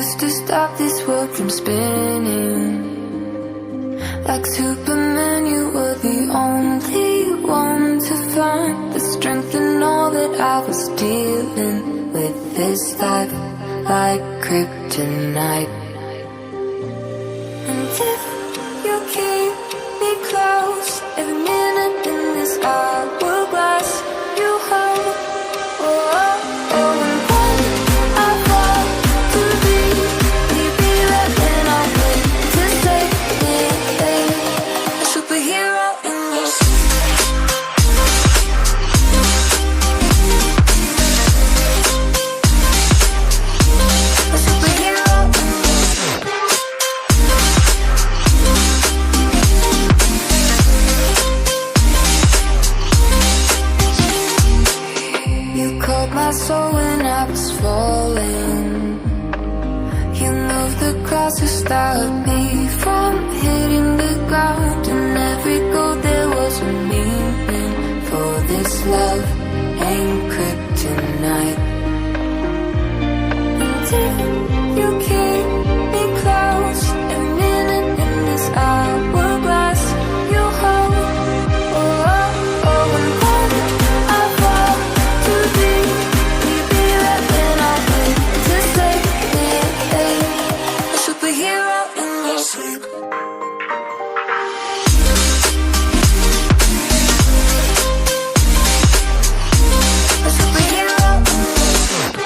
used to stop this world from spinning. Like Superman, you were the only one to find the strength in all that I was dealing with this life, like kryptonite. And if you keep me close, every minute in this hourglass you hold. Oh, oh, oh, and when I fall to be right when I wait to save me, a superhero in your a superhero in you called my soul when I was falling. You moved the crowds to stop me from hitting the ground. In every goal there was a meaning, for this love ain't kryptonite. And if you keep me close, every minute in this hourglass you hold. Oh, oh, oh, and when I fall to be right when I wait to save me, a superhero in your sleep. A superhero in your sleep.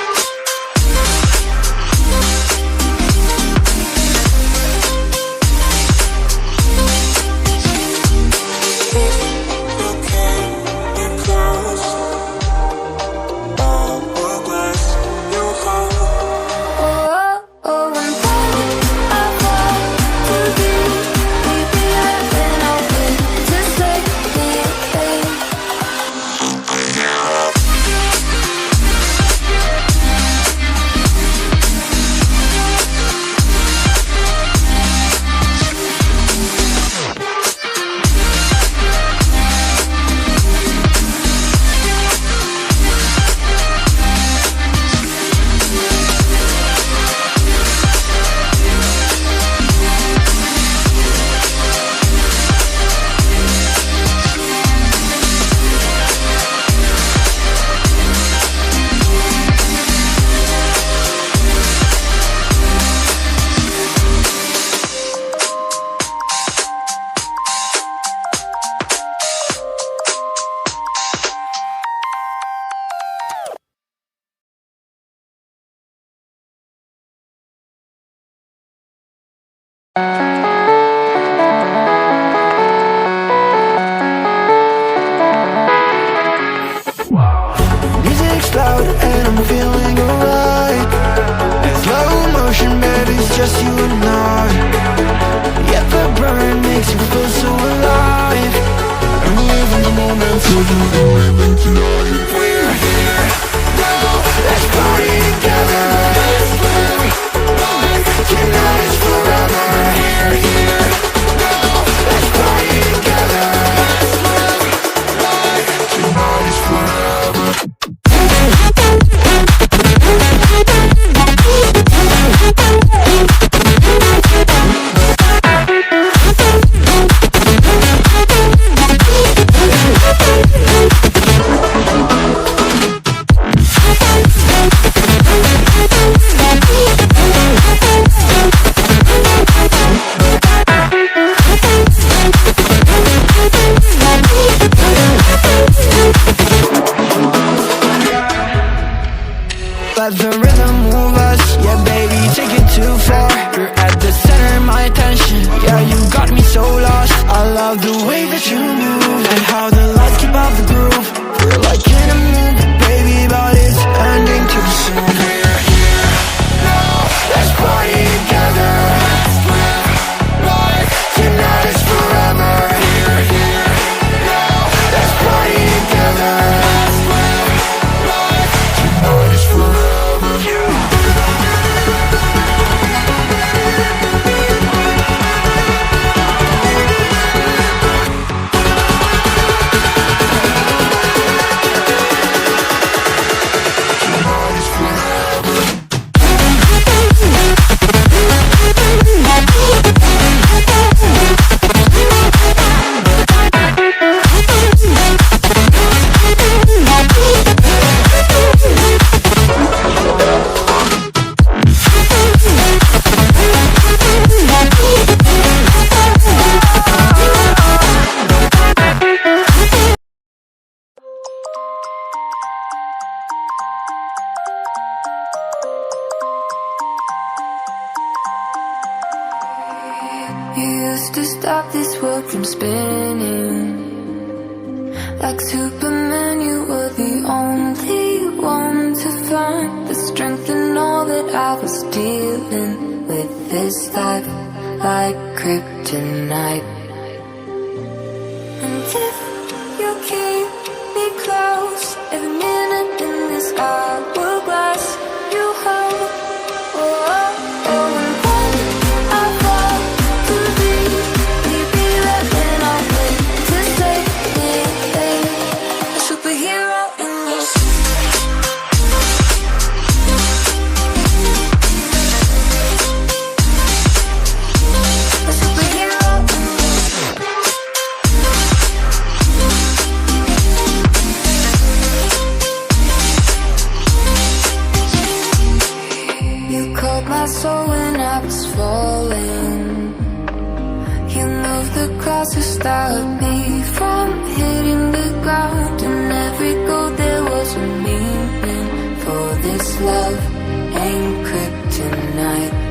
Music's loud and I'm feeling alright. In slow motion, baby, it's just you and I. Yeah, the burn makes you feel so alive. And we live in the moment, so you can live in tonight. We're here now, let's party together. Let's live like tonight is forever. We're here now, let's party together. Let's live like tonight is forever. to stop this world from spinning. Like Superman, you were the only one to find the strength in all that I was dealing with this life, like kryptonite. And if you keep me close, every minute in this hourglass you hold. Oh, oh, oh, and when I fall to leave, be there when I wait to save me, a superhero in this. A superhero in this. You called my soul when I was falling. You moved the cross to stop me from hitting the ground. In every goal there was a meaning, for this love ain't kryptonite.